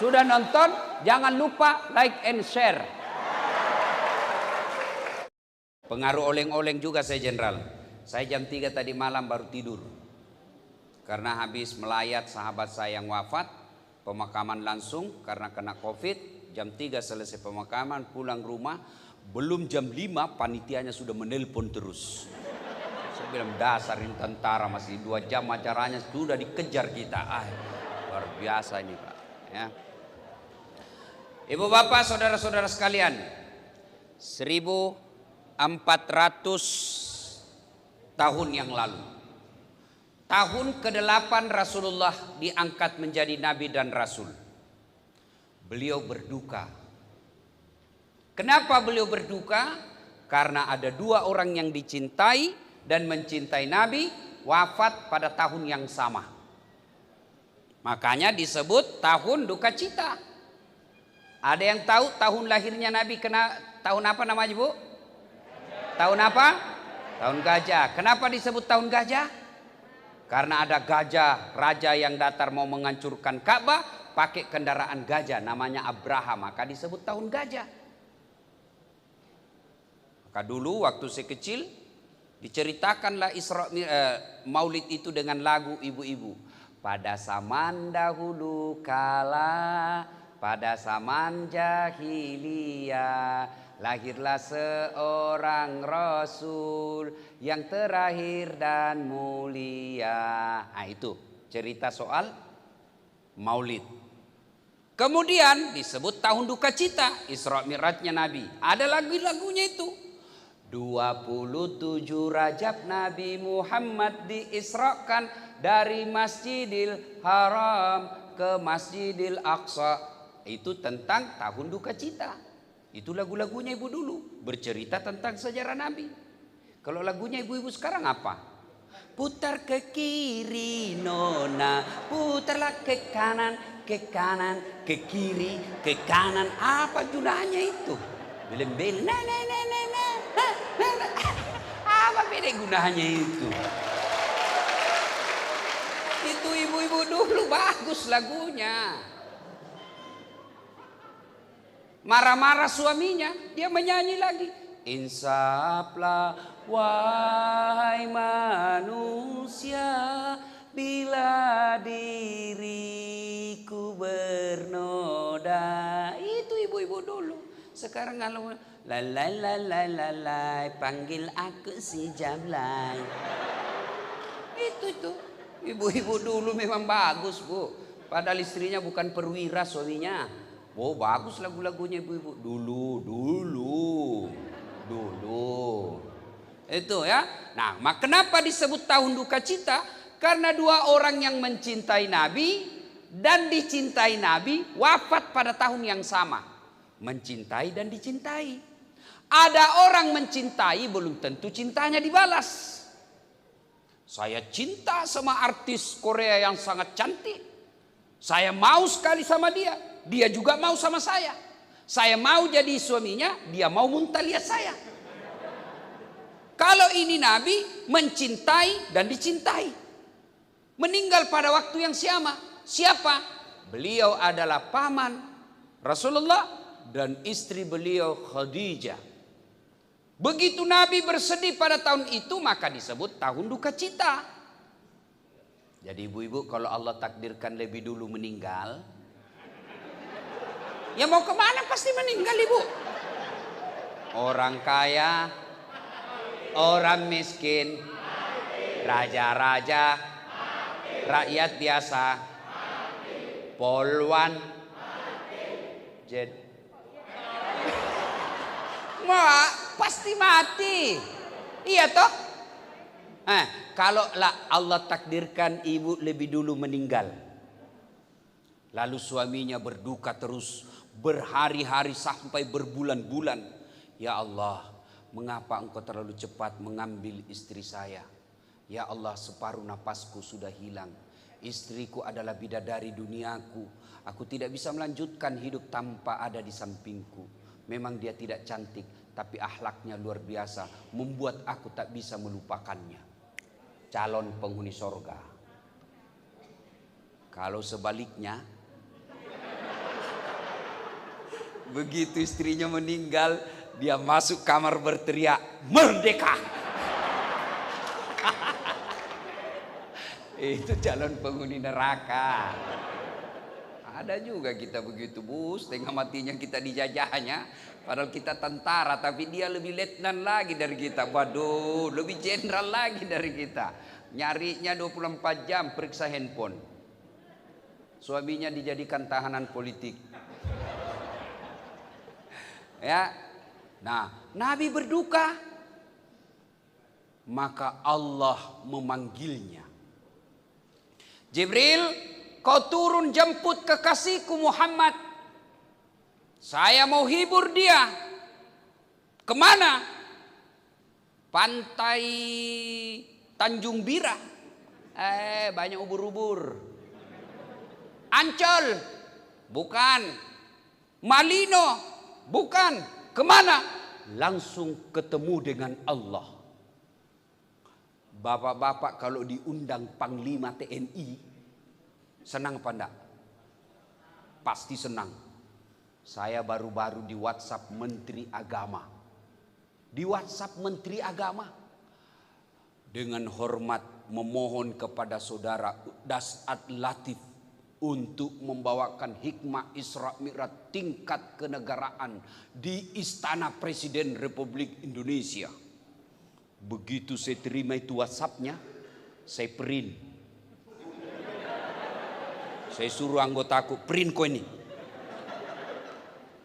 Sudah nonton? Jangan lupa like and share. Pengaruh oleng-oleng juga saya Jenderal. Saya jam 3 tadi malam baru tidur. Karena habis melayat sahabat saya yang wafat, pemakaman langsung karena kena Covid. Jam 3 selesai pemakaman, pulang rumah. Belum jam 5 panitianya sudah menelpon terus. Saya bilang dasar ini tentara, masih 2 jam acaranya sudah dikejar kita. Luar biasa ini Pak. Ya. Ibu bapak saudara-saudara sekalian, 1400 tahun yang lalu, tahun ke-8 Rasulullah diangkat menjadi nabi dan rasul. Beliau berduka. Kenapa beliau berduka? Karena ada 2 orang yang dicintai dan mencintai nabi wafat pada tahun yang sama. Makanya disebut tahun duka cita. Ada yang tahu tahun lahirnya nabi tahun apa namanya Bu? Tahun apa? Tahun gajah. Kenapa disebut tahun gajah? Karena ada gajah, raja yang datang mau menghancurkan Ka'bah pakai kendaraan gajah namanya Abraham, maka disebut tahun gajah. Maka dulu waktu saya kecil diceritakanlah Maulid itu dengan lagu ibu-ibu. Pada zaman dahulu kala, pada zaman jahiliyah, lahirlah seorang Rasul yang terakhir dan mulia. Nah itu cerita soal Maulid. Kemudian disebut tahun duka cita, Isra Mi'rajnya Nabi. Ada lagu-lagunya itu. 27 Rajab Nabi Muhammad diisrakan dari Masjidil Haram ke Masjidil Aqsa. Itu tentang tahun duka cita. Itu lagu-lagunya ibu dulu, bercerita tentang sejarah Nabi. Kalau lagunya ibu-ibu sekarang apa? Putar ke kiri nona, putarlah ke kanan, ke kanan, ke kiri, ke kanan. Apa gunanya itu? Belem-belem, apa beda gunanya itu? Itu ibu-ibu dulu bagus lagunya. Marah-marah suaminya, dia menyanyi lagi. Insaflah wahai manusia, bila diriku bernoda. Itu ibu-ibu dulu. Sekarang kalau lalai panggil aku si Jablay. Itu ibu-ibu dulu memang bagus Bu. Padahal istrinya bukan perwira suaminya. Oh bagus lagu-lagunya ibu-ibu dulu. Itu ya. Nah, kenapa disebut tahun duka cita? Karena 2 orang yang mencintai Nabi dan dicintai Nabi wafat pada tahun yang sama. Mencintai dan dicintai. Ada orang mencintai belum tentu cintanya dibalas. Saya cinta sama artis Korea yang sangat cantik. Saya mau sekali sama dia. Dia juga mau sama saya. Saya mau jadi suaminya, dia mau muntah lihat saya. Kalau ini Nabi mencintai dan dicintai. Meninggal pada waktu yang sama. Siapa? Beliau adalah paman Rasulullah dan istri beliau Khadijah. Begitu Nabi bersedih pada tahun itu, maka disebut tahun duka cita. Jadi ibu-ibu, kalau Allah takdirkan lebih dulu meninggal, ya mau kemana pasti meninggal ibu. Orang kaya, orang miskin, raja-raja, rakyat biasa, polwan, pasti mati. Iya toh? Kalau Allah takdirkan ibu lebih dulu meninggal, lalu suaminya berduka terus berhari-hari sampai berbulan-bulan. Ya Allah, mengapa engkau terlalu cepat mengambil istri saya? Ya Allah, separuh napasku sudah hilang. Istriku adalah bidadari duniaku. Aku tidak bisa melanjutkan hidup tanpa ada di sampingku. Memang dia tidak cantik, tapi akhlaknya luar biasa, membuat aku tak bisa melupakannya. Calon penghuni sorga. Kalau sebaliknya, Begitu istrinya meninggal, dia masuk kamar berteriak, "Merdeka!" Itu calon penghuni neraka. Ada juga kita begitu, Bu, setengah matinya kita dijajahnya. Padahal kita tentara, tapi dia lebih letnan lagi dari kita. Waduh, lebih jenderal lagi dari kita. Nyarinya 24 jam, periksa handphone. Suaminya dijadikan tahanan politik. Ya, nah, Nabi berduka, maka Allah memanggilnya. Jibril, kau turun jemput kekasihku Muhammad. Saya mau hibur dia. Kemana? Pantai Tanjung Bira. Banyak ubur-ubur. Ancol? Bukan. Malino? Bukan. Kemana? Langsung ketemu dengan Allah. Bapak-bapak kalau diundang Panglima TNI, senang apa enggak? Pasti senang. Saya baru-baru di WhatsApp Menteri Agama. Di WhatsApp Menteri Agama. Dengan hormat memohon kepada saudara Dasat Latif untuk membawakan hikmah Isra Mi'raj tingkat kenegaraan di Istana Presiden Republik Indonesia. Begitu saya terima itu WhatsAppnya, saya print. Saya suruh anggotaku, print kau ini.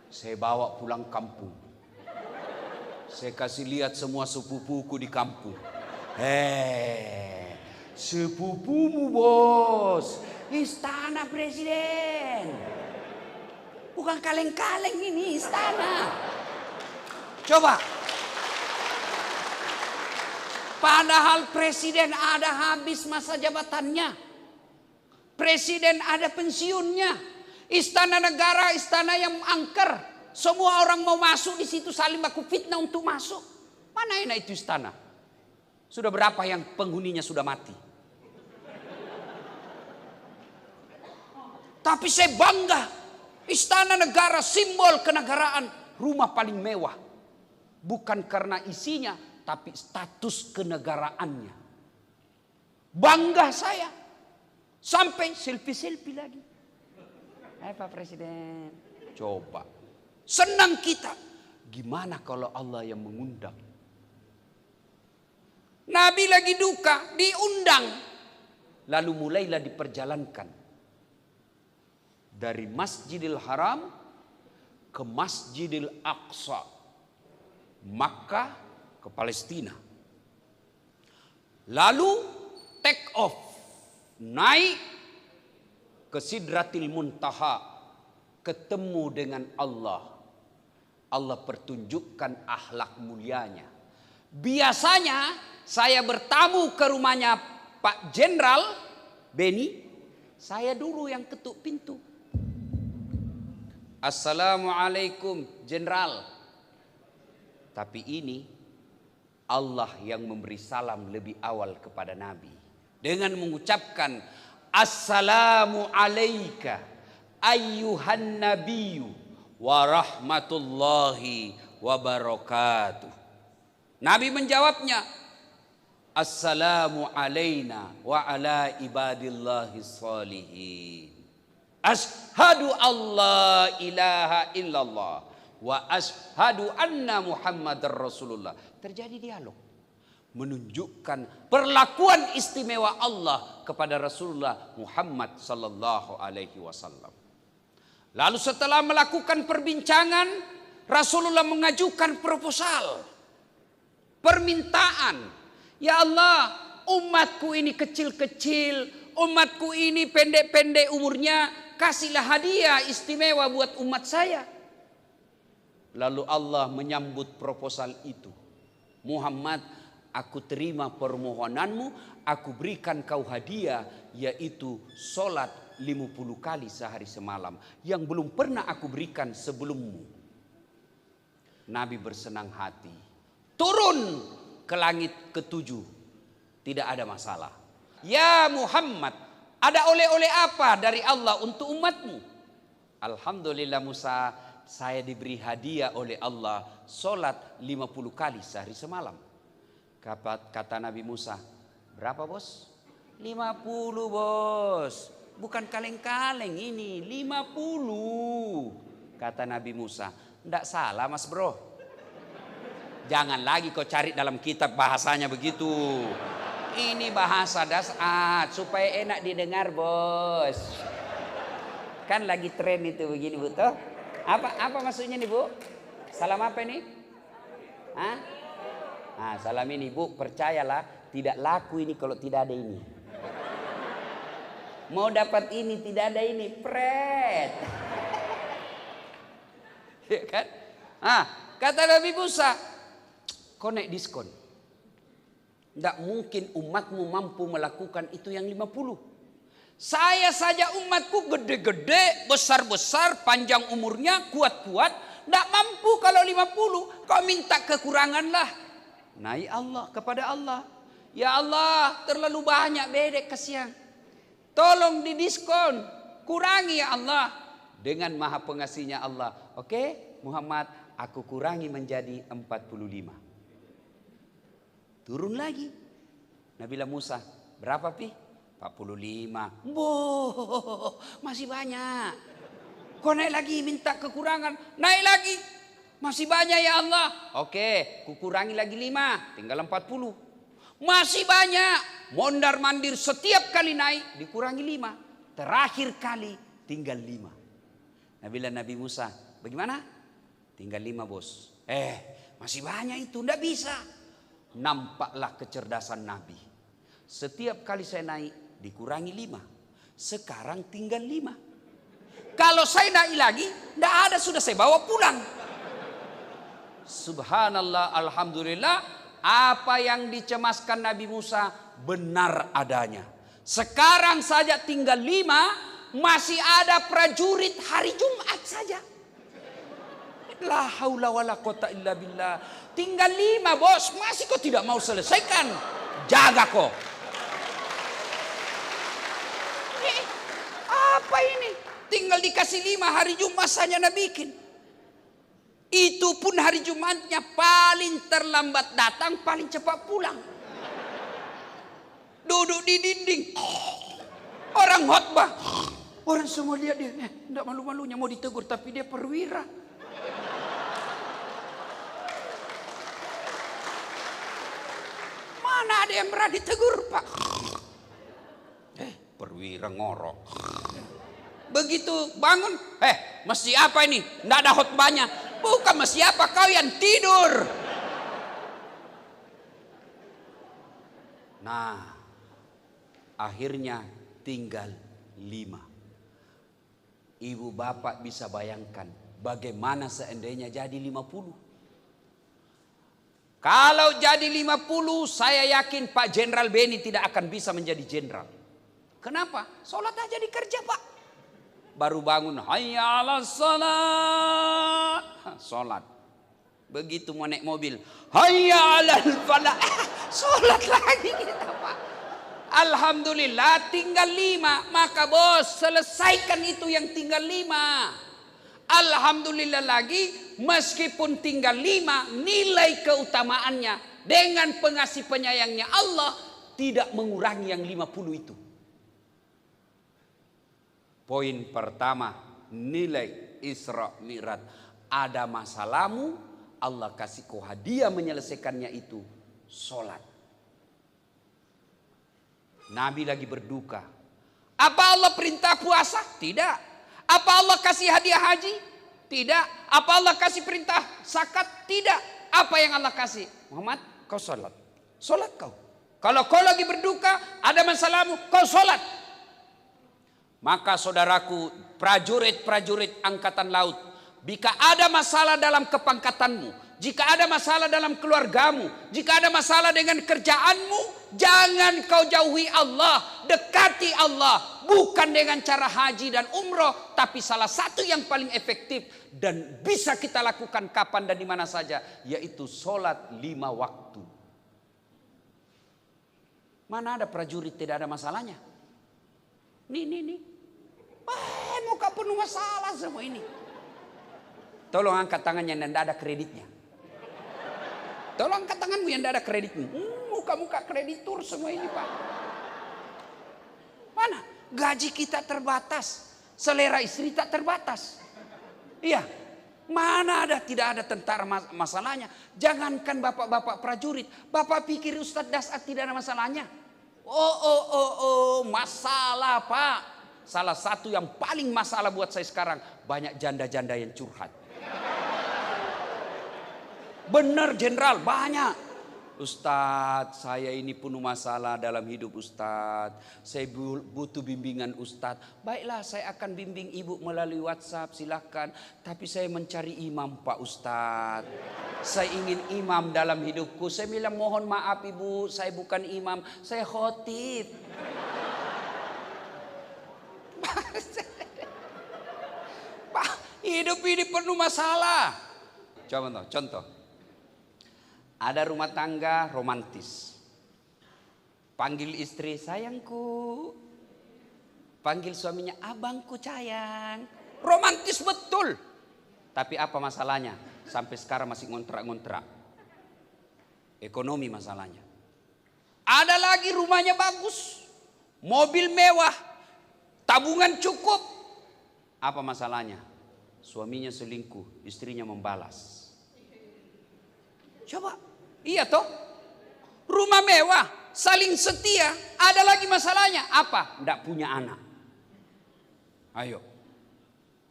Saya bawa pulang kampung. Saya kasih lihat semua sepupuku di kampung. Sepupumu bos, Istana Presiden. Bukan kaleng-kaleng ini istana. Coba. Padahal presiden ada habis masa jabatannya. Presiden ada pensiunnya. Istana negara, istana yang angker. Semua orang mau masuk di situ, saling baku fitnah untuk masuk. Mana enak itu istana? Sudah berapa yang penghuninya sudah mati? Tapi saya bangga. Istana negara, simbol kenegaraan. Rumah paling mewah. Bukan karena isinya, tapi status kenegaraannya. Bangga saya. Sampai selfie-selfie lagi. Pak Presiden. Coba. Senang kita. Gimana kalau Allah yang mengundang? Nabi lagi duka, diundang. Lalu mulailah diperjalankan. Dari Masjidil Haram ke Masjidil Aqsa. Makkah ke Palestina. Lalu take off. Naik ke Sidratil Muntaha. Ketemu dengan Allah. Allah pertunjukkan akhlak mulianya. Biasanya saya bertamu ke rumahnya Pak Jenderal Beni. Saya dulu yang ketuk pintu. Assalamualaikum Jenderal. Tapi ini Allah yang memberi salam lebih awal kepada Nabi. Dengan mengucapkan Assalamu alaika ayyuhan nabiyyu wa rahmatullahi wa barakatuh. Nabi menjawabnya Assalamu alaina wa ala ibadillahi salihin. Ashhadu alla ilaha illallah wa ashhadu anna Muhammadar Rasulullah. Terjadi dialog. Menunjukkan perlakuan istimewa Allah kepada Rasulullah Muhammad sallallahu alaihi wasallam. Lalu setelah melakukan perbincangan, Rasulullah mengajukan proposal. Permintaan. Ya Allah, umatku ini kecil-kecil, umatku ini pendek-pendek umurnya, kasihlah hadiah istimewa buat umat saya. Lalu Allah menyambut proposal itu. Muhammad, aku terima permohonanmu, aku berikan kau hadiah, yaitu sholat 50 kali sehari semalam, yang belum pernah aku berikan sebelummu. Nabi bersenang hati. Turun ke langit ketujuh. Tidak ada masalah. Ya Muhammad, ada oleh-oleh apa dari Allah untuk umatmu? Alhamdulillah Musa, saya diberi hadiah oleh Allah sholat 50 kali sehari semalam. Kata Nabi Musa, berapa bos? 50 bos. Bukan kaleng-kaleng ini, 50. Kata Nabi Musa, enggak salah mas bro. Jangan lagi kau cari dalam kitab bahasanya begitu. Ini bahasa dasar supaya enak didengar bos. Kan lagi tren itu begini bu toh. Apa maksudnya nih bu? Salam apa ini? Hah? Nah, salam ini bu, percayalah tidak laku ini kalau tidak ada ini. Mau dapat ini tidak ada ini, pret. Ya kan? Kata Nabi Musa, kau naik diskon. Tidak mungkin umatmu mampu melakukan itu yang 50. Saya saja umatku gede-gede, besar-besar, panjang umurnya, kuat-kuat. Tidak mampu kalau 50. Kau minta kekurangan lah. Naik Allah kepada Allah. Ya Allah, terlalu banyak bedek kasihan. Tolong didiskon. Kurangi ya Allah. Dengan maha pengasihnya Allah. Oke Muhammad, aku kurangi menjadi 45. Turun lagi. Nabilah Musa, berapa pi? 45. Boh, masih banyak. Kau naik lagi minta kekurangan. Naik lagi. Masih banyak ya Allah. Oke, kukurangi lagi 5. Tinggal 40. Masih banyak. Mondar mandir setiap kali naik dikurangi 5. Terakhir kali tinggal 5. Nabilah Nabi Musa, bagaimana? Tinggal 5 bos. Masih banyak itu. Tidak bisa. Nampaklah kecerdasan Nabi. Setiap kali saya naik dikurangi 5. Sekarang tinggal 5. Kalau saya naik lagi, tidak ada, sudah saya bawa pulang. Subhanallah, alhamdulillah. Apa yang dicemaskan Nabi Musa benar adanya. Sekarang saja tinggal 5. Masih ada prajurit hari Jumat saja. La haula wala quwata illa billah. Tinggal 5 bos. Masih kau tidak mau selesaikan. Jaga kau. Apa ini? Tinggal dikasih 5 hari Jumat saja nak bikin. Itu pun hari Jumatnya paling terlambat datang, paling cepat pulang. Duduk di dinding. Orang khotbah. Orang semua lihat dia. Tidak malu-malunya mau ditegur tapi dia perwira. Mana ada yang berani ditegur pak? Perwira ngorok. Begitu bangun, mesti apa ini? Tidak ada khotbahnya. Bukan mesti apa, kau yang tidur. Nah, akhirnya tinggal 5. Ibu bapak bisa bayangkan bagaimana seandainya jadi 50. Kalau jadi 50, saya yakin Pak Jenderal Beni tidak akan bisa menjadi jenderal. Kenapa? Sholat aja dikerja pak. Baru bangun, hayya ala salat. Sholat. Begitu mau naik mobil, hayya ala falah. Sholat lagi kita pak. Alhamdulillah tinggal 5. Maka bos, selesaikan itu yang tinggal 5. Alhamdulillah lagi, meskipun tinggal 5, nilai keutamaannya dengan pengasih penyayangnya Allah tidak mengurangi yang 50 itu. Poin pertama, nilai Isra Mi'raj. Ada masalahmu, Allah kasih kau hadiah menyelesaikannya itu, sholat. Nabi lagi berduka. Apa Allah perintah puasa? Tidak. Apa Allah kasih hadiah haji? Tidak. Apa Allah kasih perintah zakat? Tidak. Apa yang Allah kasih? Muhammad, kau sholat. Sholat kau. Kalau kau lagi berduka, ada masalahmu, kau sholat. Maka saudaraku, prajurit-prajurit angkatan laut, jika ada masalah dalam kepangkatanmu, jika ada masalah dalam keluargamu, jika ada masalah dengan kerjaanmu, jangan kau jauhi Allah, dekati Allah. Bukan dengan cara haji dan umroh, tapi salah satu yang paling efektif dan bisa kita lakukan kapan dan di mana saja, yaitu sholat 5 waktu. Mana ada prajurit tidak ada masalahnya? Nih. Muka penuh masalah semua ini. Tolong angkat tangannya yang tidak ada kreditnya. Tolong angkat tanganmu yang tidak ada kreditmu. Muka-muka kreditur semua ini Pak. Mana? Gaji kita terbatas. Selera istri tak terbatas. Iya. Mana ada, tidak ada tentara masalahnya. Jangankan bapak-bapak prajurit. Bapak pikir Ustadz Dasat tidak ada masalahnya? Masalah Pak. Salah satu yang paling masalah buat saya sekarang. Banyak janda-janda yang curhat. Benar Jenderal, banyak. Ustadz, saya ini penuh masalah dalam hidup Ustadz. Saya butuh bimbingan Ustadz. Baiklah, saya akan bimbing ibu melalui WhatsApp, silakan. Tapi saya mencari imam Pak Ustadz. Saya ingin imam dalam hidupku. Saya bilang mohon maaf ibu, saya bukan imam, saya khotib. Pak, hidup ini penuh masalah. Contoh. Ada rumah tangga romantis. Panggil istri sayangku. Panggil suaminya abangku sayang. Romantis betul. Tapi apa masalahnya? Sampai sekarang masih ngontrak-ngontrak. Ekonomi masalahnya. Ada lagi rumahnya bagus. Mobil mewah. Tabungan cukup. Apa masalahnya? Suaminya selingkuh, istrinya membalas. Coba, iya toh? Rumah mewah, saling setia, ada lagi masalahnya. Apa? Tidak punya anak. Ayo.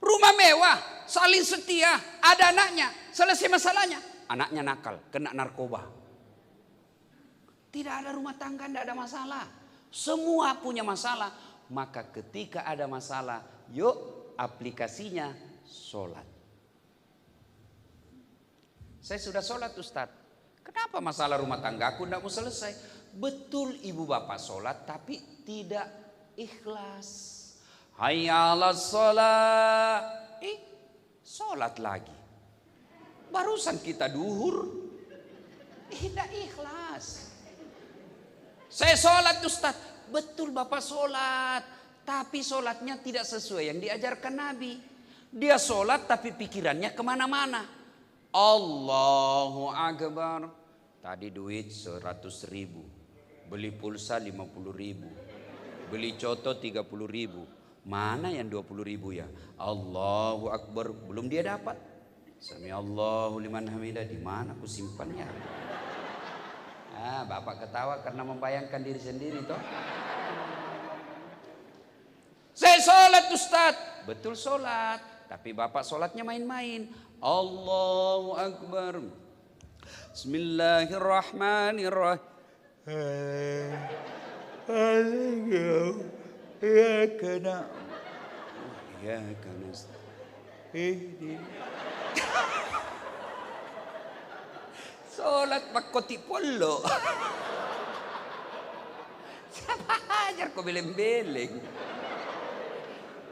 Rumah mewah, saling setia, ada anaknya. Selesai masalahnya. Anaknya nakal, kena narkoba. Tidak ada rumah tangga, tidak ada masalah. Semua punya masalah. Maka ketika ada masalah, yuk aplikasinya sholat. Saya sudah sholat Ustadz. Kenapa masalah rumah tangga aku tidak mau selesai? Betul ibu bapak sholat tapi tidak ikhlas. Hayya 'alas sholat. Sholat lagi. Barusan kita duhur. Tidak ikhlas. Saya sholat Ustadz. Betul bapak sholat. Tapi sholatnya tidak sesuai yang diajarkan Nabi. Dia sholat tapi pikirannya kemana-mana. Allahu Akbar. Tadi duit 100.000. Beli pulsa 50.000. Beli coto 30.000. Mana yang 20.000 ya? Allahu Akbar. Belum dia dapat. Sami Allahu liman hamidah. Di mana aku simpannya? Bapak ketawa karena membayangkan diri sendiri toh. Saya sholat Ustadz. Betul sholat. Tapi bapak sholatnya main-main. Allahu Akbar. Bismillahirrahmanirrahim. Ya kena. Ya kena. Sholat pakoti polo. Siapa ajar kau beleng-beleng.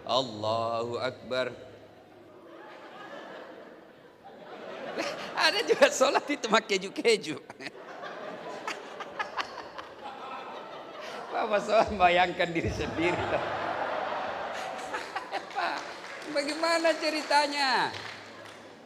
Allahu Akbar. Ada juga sholat itu pakai keju-keju. Bapak sholat bayangkan diri sendiri. Pak, bagaimana ceritanya?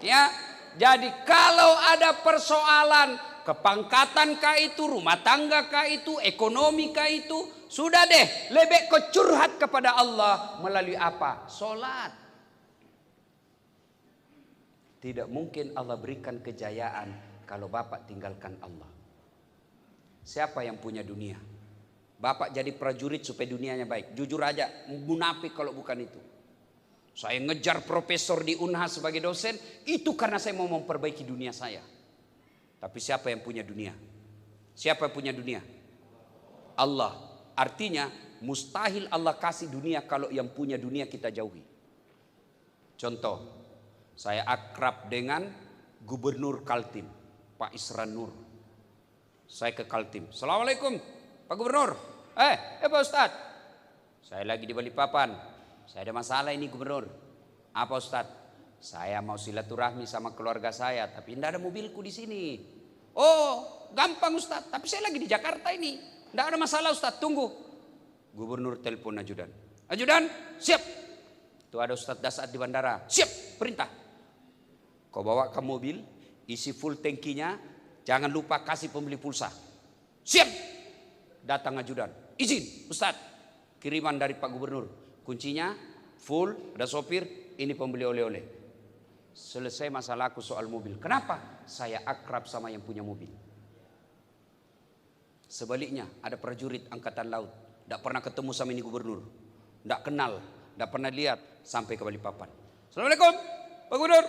Ya, jadi kalau ada persoalan kepangkatan kah itu, rumah tangga kah itu, ekonomi kah itu, sudah deh, lebih kau curhat kepada Allah melalui apa? Sholat. Tidak mungkin Allah berikan kejayaan kalau bapak tinggalkan Allah. Siapa yang punya dunia? Bapak jadi prajurit supaya dunianya baik. Jujur aja, munafik kalau bukan itu. Saya ngejar profesor di Unhas sebagai dosen, itu karena saya mau memperbaiki dunia saya. Tapi siapa yang punya dunia? Siapa yang punya dunia? Allah. Artinya mustahil Allah kasih dunia kalau yang punya dunia kita jauhi. Contoh. Saya akrab dengan Gubernur Kaltim, Pak Isran Nur. Saya ke Kaltim. Assalamualaikum, Pak Gubernur. Pak Ustadz. Saya lagi di Balikpapan. Saya ada masalah ini Gubernur. Apa Ustadz? Saya mau silaturahmi sama keluarga saya, tapi tidak ada mobilku di sini. Oh, gampang Ustadz. Tapi saya lagi di Jakarta ini. Tidak ada masalah Ustadz. Tunggu. Gubernur telepon ajudan. Ajudan, siap. Tuh ada Ustadz Dasat di bandara. Siap, perintah. Kau bawa ke mobil, isi full tankinya, jangan lupa kasih pembeli pulsa. Siap. Datang ajudan, izin Ustadz, kiriman dari Pak Gubernur, kuncinya full, ada sopir, ini pembeli oleh-oleh. Selesai masalahku soal mobil. Kenapa? Saya akrab sama yang punya mobil. Sebaliknya ada prajurit angkatan laut, tidak pernah ketemu sama ini gubernur, tidak kenal, tidak pernah lihat, sampai ke Balikpapan. Assalamualaikum Pak Gubernur,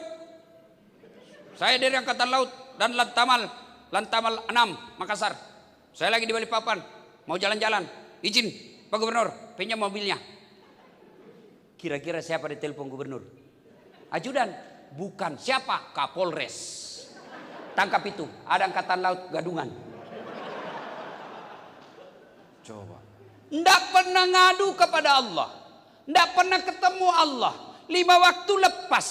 saya dari angkatan laut dan Lantamal 6 Makassar. Saya lagi di Balikpapan, mau jalan-jalan, izin Pak Gubernur, pinjam mobilnya. Kira-kira siapa ditelepon gubernur? Ajudan? Bukan. Siapa? Kapolres. Tangkap itu, ada angkatan laut gadungan. Coba. Tidak pernah ngadu kepada Allah, tidak pernah ketemu Allah. 5 waktu lepas,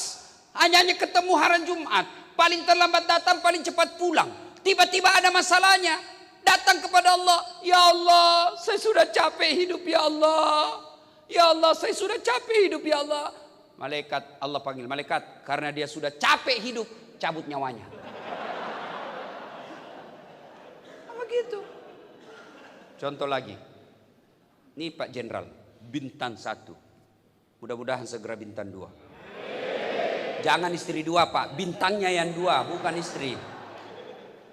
hanya ketemu hari Jumat. Paling terlambat datang, paling cepat pulang. Tiba-tiba ada masalahnya, datang kepada Allah. Ya Allah, saya sudah capek hidup ya Allah. Ya Allah, saya sudah capek hidup ya Allah. Malaikat, Allah panggil malaikat, karena dia sudah capek hidup, cabut nyawanya. Begitu. Contoh lagi, ini Pak Jenderal, bintang 1. Mudah-mudahan segera bintang 2. Jangan istri 2 Pak, bintangnya yang 2, bukan istri.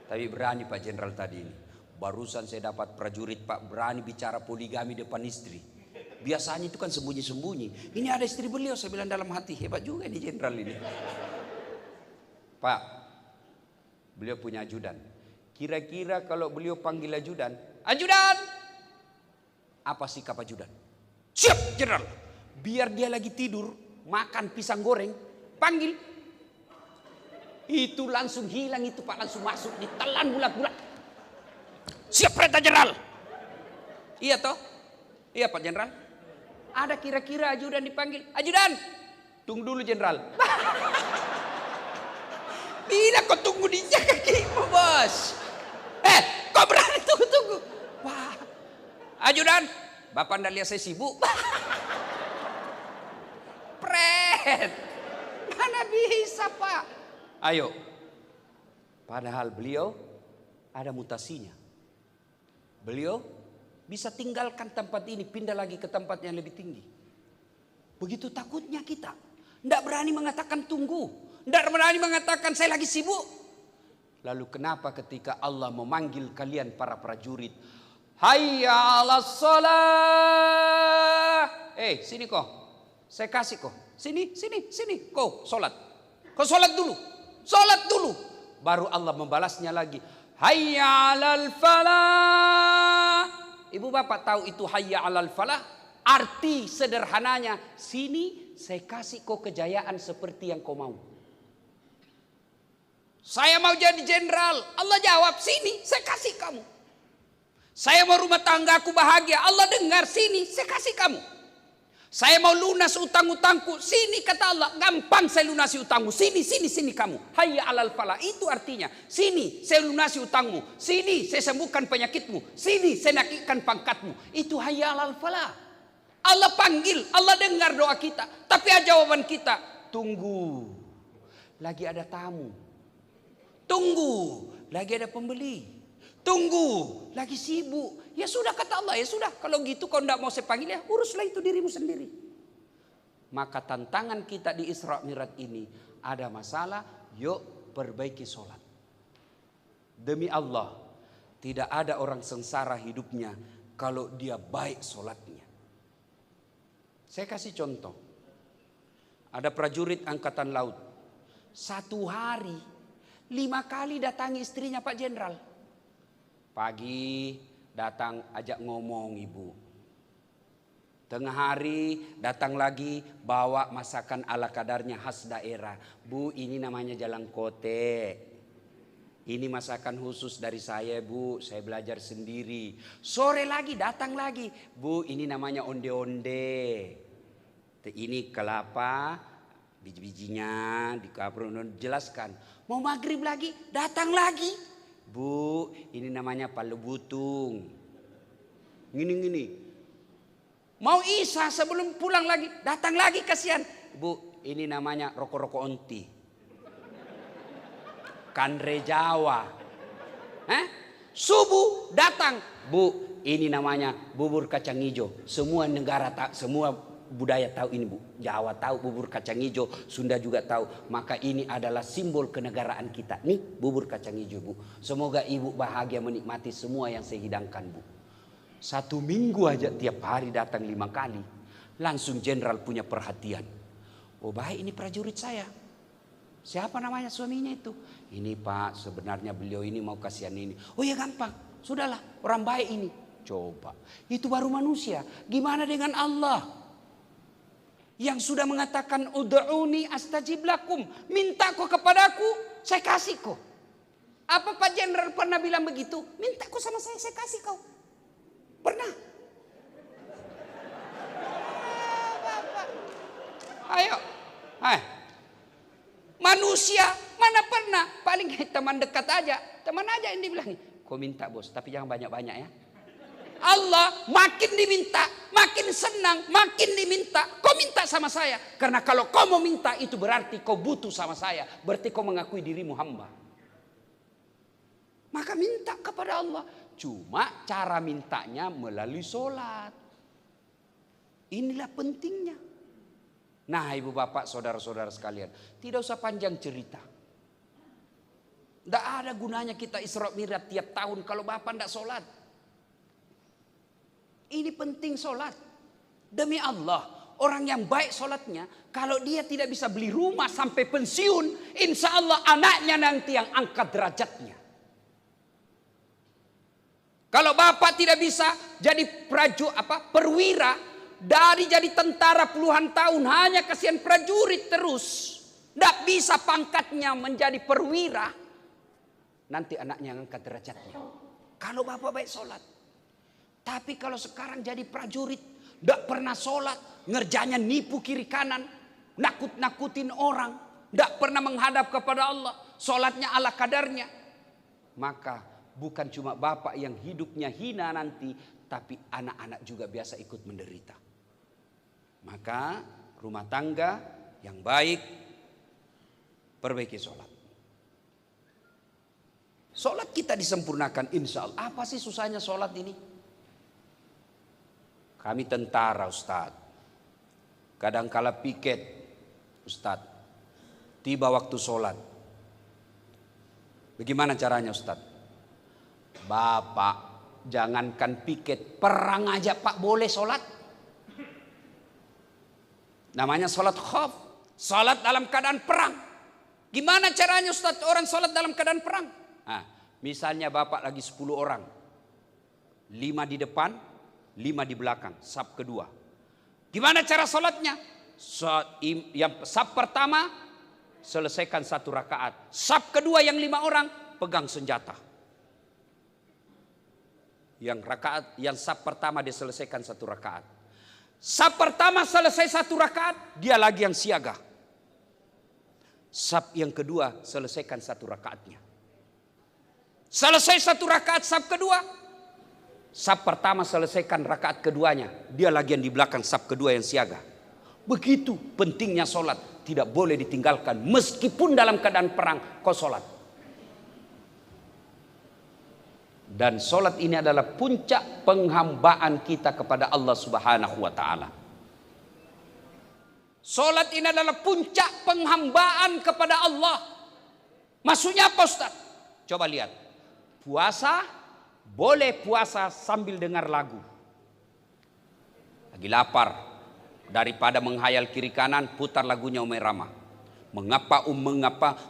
Tapi berani Pak Jenderal tadi ini. Barusan saya dapat prajurit Pak, berani bicara poligami depan istri. Biasanya itu kan sembunyi-sembunyi. Ini ada istri beliau, saya bilang dalam hati, hebat juga ini Jenderal ini. Pak, beliau punya ajudan. Kira-kira kalau beliau panggil ajudan, ajudan, apa sikap ajudan? Siap Jenderal. Biar dia lagi tidur, makan pisang goreng, panggil. Itu langsung hilang itu Pak, langsung masuk, ditelan bulat-bulat. Siap perintah Jenderal. Iya toh? Iya Pak Jenderal. Ada kira-kira ajudan dipanggil, ajudan, tunggu dulu Jenderal. Bila kau tunggu di kakimu bos. Kau berani tunggu-tunggu. Wah, ajudan, Bapak ndak lihat saya sibuk. Pret, mana bisa Pak. Ayo. Padahal beliau ada mutasinya. Beliau bisa tinggalkan tempat ini, pindah lagi ke tempat yang lebih tinggi. Begitu takutnya kita. Tidak berani mengatakan tunggu. Tidak berani mengatakan saya lagi sibuk. Lalu kenapa ketika Allah memanggil kalian para prajurit, hayya 'alas shalah. Sini kau. Saya kasih kau. Sini. Kau sholat. Kau sholat dulu. Sholat dulu. Baru Allah membalasnya lagi. Hayya 'alal falah. Ibu bapak tahu itu hayya 'alal falah? Arti sederhananya, sini saya kasih kau kejayaan seperti yang kau mau. Saya mau jadi jenderal. Allah jawab, sini saya kasih kamu. Saya mau rumah tanggaku bahagia. Allah dengar, sini saya kasih kamu. Saya mau lunas utang-utangku. Sini kata Allah, gampang saya lunasi utangmu. Sini kamu. Hayya 'alal falah. Itu artinya, sini saya lunasi utangmu. Sini saya sembuhkan penyakitmu. Sini saya naikkan pangkatmu. Itu hayya 'alal falah. Allah panggil, Allah dengar doa kita. Tapi jawaban kita, tunggu. Lagi ada tamu. Tunggu, lagi ada pembeli. Tunggu, lagi sibuk. Ya sudah kata Allah, ya sudah. Kalau gitu kau tidak mau saya panggil, ya uruslah itu dirimu sendiri. Maka tantangan kita di Isra Mi'raj ini, ada masalah, yuk perbaiki sholat. Demi Allah, tidak ada orang sengsara hidupnya kalau dia baik sholatnya. Saya kasih contoh. Ada prajurit angkatan laut. 1 hari 5 kali datangi istrinya Pak Jenderal. Pagi datang ajak ngomong ibu. Tengah hari datang lagi bawa masakan ala kadarnya khas daerah. Bu, ini namanya jalan kote. Ini masakan khusus dari saya bu, saya belajar sendiri. Sore lagi datang lagi. Bu, ini namanya onde-onde. Ini kelapa, biji-bijinya dikapur, jelaskan. Mau maghrib lagi, datang lagi. Bu, ini namanya palu butung. Gini. Mau isya sebelum pulang lagi, datang lagi kasihan. Bu, ini namanya rokok-rokok onti. Kandre Jawa. Subuh datang, Bu, ini namanya bubur kacang hijau. Semua negara tahu, semua budaya tahu ini, Bu. Jawa tahu bubur kacang hijau, Sunda juga tahu. Maka ini adalah simbol kenegaraan kita. Nih bubur kacang hijau, Bu. Semoga Ibu bahagia menikmati semua yang saya hidangkan, Bu. 1 minggu aja tiap hari datang 5 kali. Langsung jenderal punya perhatian. Oh baik, ini prajurit saya. Siapa namanya suaminya itu? Ini Pak, sebenarnya beliau ini mau kasihan ini. Oh ya gampang, sudahlah, orang baik ini. Coba, itu baru manusia. Gimana dengan Allah? Yang sudah mengatakan ud'uni astajib lakum. Minta kau kepadaku, saya kasih kau. Apa Pak Jenderal pernah bilang begitu? Minta kau sama saya kasih kau. Pernah? Ayo. Manusia mana pernah? Paling teman dekat aja. Teman aja yang dibilang, kau minta bos, tapi jangan banyak-banyak ya. Allah makin diminta, makin senang, makin diminta. Kau minta sama saya. Karena kalau kau mau minta itu berarti kau butuh sama saya. Berarti kau mengakui dirimu hamba. Maka minta kepada Allah. Cuma cara mintanya melalui sholat. Inilah pentingnya. Nah ibu bapak saudara-saudara sekalian. Tidak usah panjang cerita. Tidak ada gunanya kita Isra Mi'raj tiap tahun kalau bapak tidak sholat. Ini penting sholat. Demi Allah. Orang yang baik sholatnya. Kalau dia tidak bisa beli rumah sampai pensiun. Insya Allah anaknya nanti yang angkat derajatnya. Kalau bapak tidak bisa jadi perwira, dari jadi tentara puluhan tahun hanya kasihan prajurit terus, tidak bisa pangkatnya menjadi perwira, nanti anaknya angkat derajatnya. Kalau bapak baik sholat, tapi kalau sekarang jadi prajurit, tidak pernah sholat, ngerjanya nipu kiri kanan, nakut-nakutin orang, tidak pernah menghadap kepada Allah, sholatnya ala kadarnya, maka bukan cuma bapak yang hidupnya hina nanti, tapi anak-anak juga biasa ikut menderita. Maka rumah tangga yang baik, perbaiki sholat. Sholat kita disempurnakan insya Allah. Apa sih susahnya sholat ini? Kami tentara Ustadz. Kadangkala piket Ustadz. Tiba waktu sholat. Bagaimana caranya Ustadz? Bapak, jangankan piket, perang aja Pak boleh sholat. Namanya sholat khauf. Sholat dalam keadaan perang. Gimana caranya Ustaz orang sholat dalam keadaan perang? Nah, misalnya Bapak lagi 10 orang. 5 di depan, 5 di belakang. Saf kedua. Gimana cara sholatnya? Saf pertama, selesaikan 1 rakaat. Saf kedua yang 5 orang, pegang senjata. Yang saf pertama dia selesaikan 1 rakaat. Saf pertama selesai 1 rakaat, dia lagi yang siaga. Saf yang kedua selesaikan 1 rakaatnya. Selesai 1 rakaat saf kedua, saf pertama selesaikan rakaat keduanya, dia lagi yang di belakang saf kedua yang siaga. Begitu pentingnya sholat, tidak boleh ditinggalkan meskipun dalam keadaan perang kau sholat. Dan sholat ini adalah puncak penghambaan kita kepada Allah Subhanahu wa ta'ala. Sholat ini adalah puncak penghambaan kepada Allah. Maksudnya apa Ustaz? Coba lihat. Puasa, boleh puasa sambil dengar lagu. Lagi lapar. Daripada menghayal kiri kanan, putar lagunya Umi Rama. Mengapa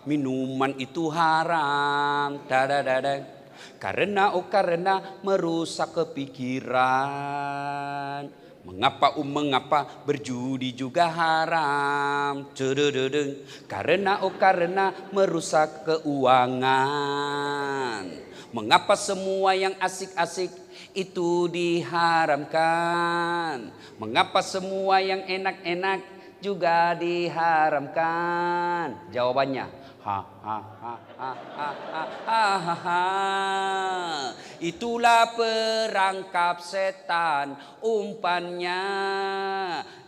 minuman itu haram? Dadadadang. Karena merusak kepikiran. Mengapa berjudi juga haram? Karena merusak keuangan. Mengapa semua yang asik-asik itu diharamkan? Mengapa semua yang enak-enak juga diharamkan? Jawabannya, Ha ha ha ha ha ha ha ha. Itulah perangkap setan, umpannya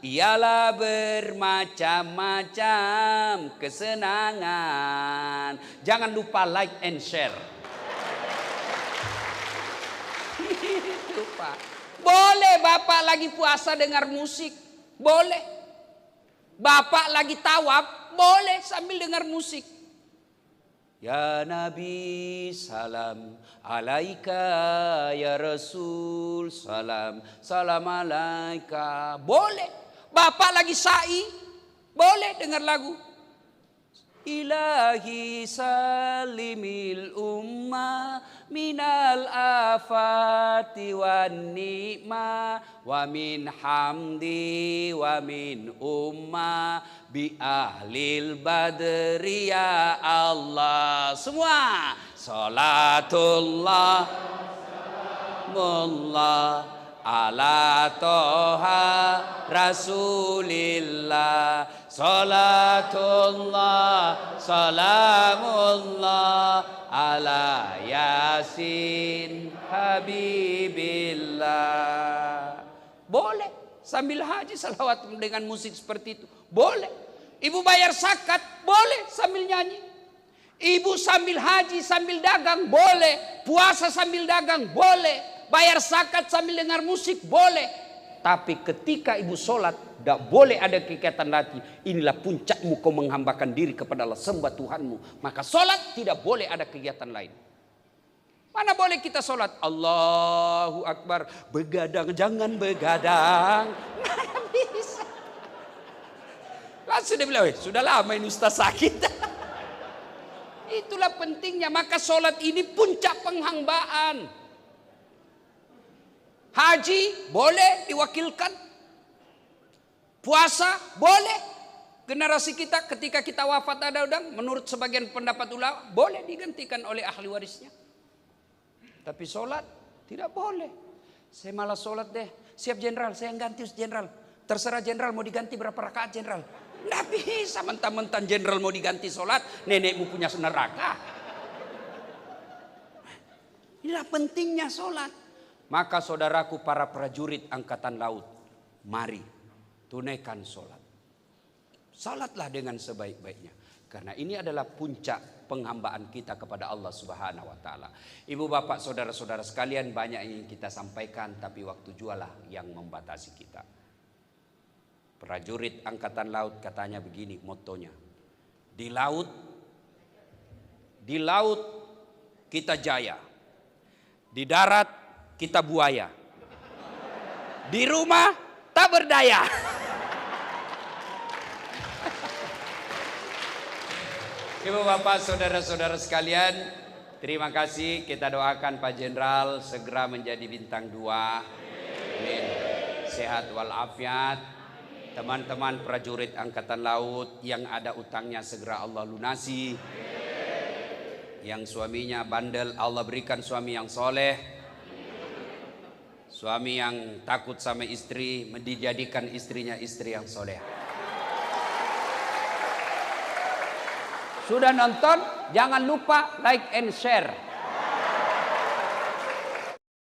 ialah bermacam-macam kesenangan. Jangan lupa like and share. Lupa. Boleh Bapak lagi puasa dengar musik, boleh. Bapak lagi tawaf, boleh sambil dengar musik. Ya Nabi salam alaika, ya Rasul salam salam alaika. Boleh. Bapak lagi sa'i, boleh dengar lagu. Ilahi salimil umma minal afati wan ni'ma wa min hamdi wa min umma bi ahlil badri ya Allah. Semua salatullah mullah ala toha rasulillah, salatullah salamullah ala yasin habibillah. Boleh sambil haji salawat dengan musik seperti itu, boleh. Ibu bayar zakat, boleh sambil nyanyi. Ibu sambil haji sambil dagang, boleh. Puasa sambil dagang, boleh. Bayar zakat sambil dengar musik, boleh. Tapi ketika ibu sholat, tidak boleh ada kegiatan lagi. Inilah puncakmu kau menghambakan diri kepada Allah, sembah Tuhanmu. Maka sholat tidak boleh ada kegiatan lain. Mana boleh kita sholat? Allahu Akbar. Begadang, jangan begadang. Mana bisa. Langsung dia bilang, sudah lama ini ustaz sakit. Itulah pentingnya. Maka sholat ini puncak penghambaan. Haji boleh diwakilkan. Puasa boleh. Generasi kita ketika kita wafat ada udang, menurut sebagian pendapat ulama boleh digantikan oleh ahli warisnya. Tapi sholat tidak boleh. Saya malah sholat deh. Siap jenderal, saya yang ganti jenderal. Terserah jenderal mau diganti berapa rakaat jenderal. Nggak bisa mentang-mentang jenderal mau diganti sholat, nenekmu punya neraka. Inilah pentingnya sholat. Maka saudaraku para prajurit angkatan laut, mari tunaikan sholat. Sholatlah dengan sebaik-baiknya. Karena ini adalah puncak penghambaan kita kepada Allah Subhanahu wa Ta'ala. Ibu bapak saudara-saudara sekalian, banyak yang kita sampaikan, tapi waktu jualah yang membatasi kita. Prajurit angkatan laut katanya begini motonya. Di laut kita jaya. Di darat kita buaya. Di rumah tak berdaya. Ibu bapak saudara-saudara sekalian, terima kasih. Kita doakan Pak Jenderal segera menjadi bintang 2. Amin. Sehat walafiat. Teman-teman prajurit angkatan laut yang ada utangnya segera Allah lunasi. Yang suaminya bandel, Allah berikan suami yang soleh. Suami yang takut sama istri, dijadikan istrinya istri yang soleh. Sudah nonton? Jangan lupa like and share.